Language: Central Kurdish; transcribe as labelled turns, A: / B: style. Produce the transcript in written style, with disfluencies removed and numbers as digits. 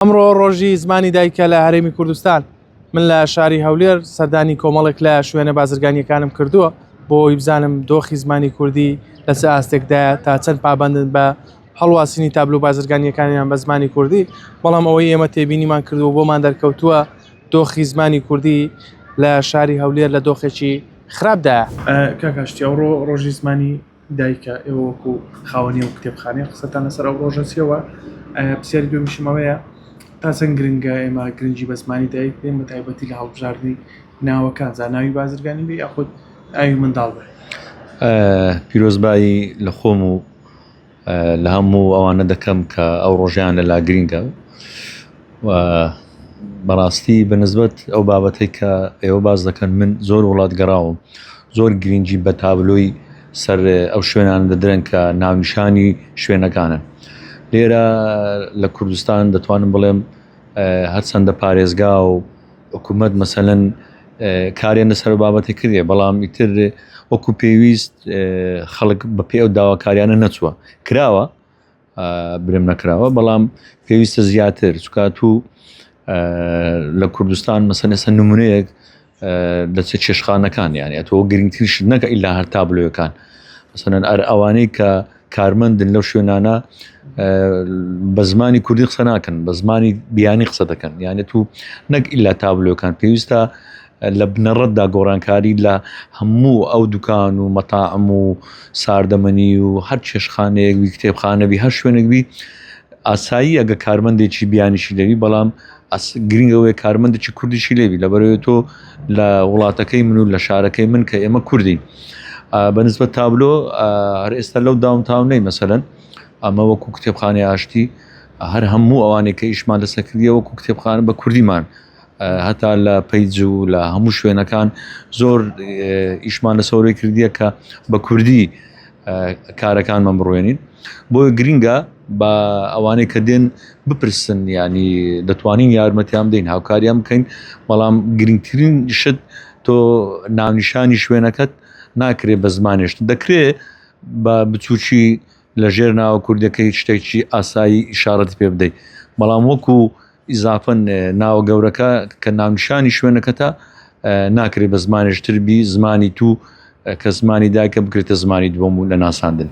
A: ئەمڕۆ ڕۆژی زمانی دایکە لە هەرێمی کوردستان. من لە شاری هەولێر سەردانی کۆمەڵێک لە شوێنە بازرگانیەکانم کردووە بۆی بزانم دۆخی زمانی کوردی لەسەر ئاستێکدایە تا چەند پابندن بە هەڵواسینی تابلو بازرگانیەکانیان بە زمانی کوردی. بەڵام ئەوەی ئێمە تێبینیمان کردووە بۆمان دەرکەوتووە دۆخی زمانی کوردی لە شاری هەولێر لە دۆخێکی خراپدایە. کاکاشتی ئەوڕۆ ڕۆژی زمانی دایکە، ئێوە وەکو خاوەنی و کتێبخانەیە قسەتان لەسەر ئەو ڕۆژەسیەوە. پرسیاری دومیشمەوەیە تا چەند گرنگە ئێمە گرنگی بە زمانی دایک بێن بە تایبەتی لە هەڵبژاردننی ناوەکان، زاناوی بازرگانی بێ یاخود ئاوی منداڵ بێ.
B: پیرۆزبایی لە خۆم و لە هەموو ئەوانە دەکەم کە ئەو ڕۆژیان لەلا گرنگە و بەڕاستی بەنسبەت ئەو بابەتەی کە ئێوە باز دەکەن من زۆر وڵاتگەڕاوم، زۆر گرنگی بە تابلۆی سەر ئەو شوێنان دەدرن کە ناونیشانی شوێنەکانن. لێرە لە کوردستان دەتوانم بڵێم هەرچەندە پارێزگا و حکوومەت مەسەلەن کاریان لەسەر بابەتی کردێ، بەڵام ئیتر وەکو پێویست خەڵک بە پێ ئەو داواکاریانە نەچووە، کراوە برم نەکراوە، بەڵام پێویستە زیاتر چکات و لە کوردستان مەسەن ئێستا نمونەیەک دەچێت چێشخانەکان، یانی ئەتەوە گرنگترش نەکە ئیلا هەر تابلۆیەکان، مەسەلەن ئەوانەی کە کارمەندن لەو شوێنانە بە زمانی کوردی قسە ناکەن، بە زمانی بیانی قسە دەکەن، یانێت و نەک ئیلا تابلۆکان. پێویستە لە بنەڕەتدا گۆڕانکاری لە هەموو ئەو دوکان و مەتاعم و ساردەمەنی و هەر چێشخانەیەکبی کتێبخانەبی هەر شوێنێکبی ئاسایی ئەگە کارمەندێکی بیانیشی لەوی، بەڵام گرنگەوەی کارمەندێکی کوردیشی لێوی، لەبەرەوەی تۆ لە وڵاتەکەی من و لە شارەکەی من کە ئێمە کوردین بەنسبەت تابلۆ هەر ئێستا لەو داونتاونەی مەسەلەن ئەمە وەکو کتێبخانەی ئاشتی هەر هەموو ئەوانێک کە ئیشمان لەسەر کردیە وەکو کتێبخانە بە کوردیمان، هەتا لە پەیج و لە هەموو شوێنەکان زۆر ئیشمان لە سەورەی کردیە کە بە کوردی کارەکانمان بڕوێنین. بۆی گرنگە بە ئەوانەی کە دێن بپرسن، ینی دەتوانین یارمەتیان بدەین، هاوکاریان بکەین، بەڵام گرنگترین شت تۆ ناونیشانی شوێنەکەت ناکرێت بە زمانێشت، دەکرێت بە بچووکی لە ژێر ناوە کوردەکەی شتێکی ئاسایی ئیشارەتی پێ بدەیت، بەڵام وەکو ئیزافەن ناوە گەورەکە کە ناونیشانی شوێنەکەتە ناکرێت بە زمانێشتر بی، زمانی تو کە زمانی دایکە بکرێتە زمانی دووەم و لە ناساندن.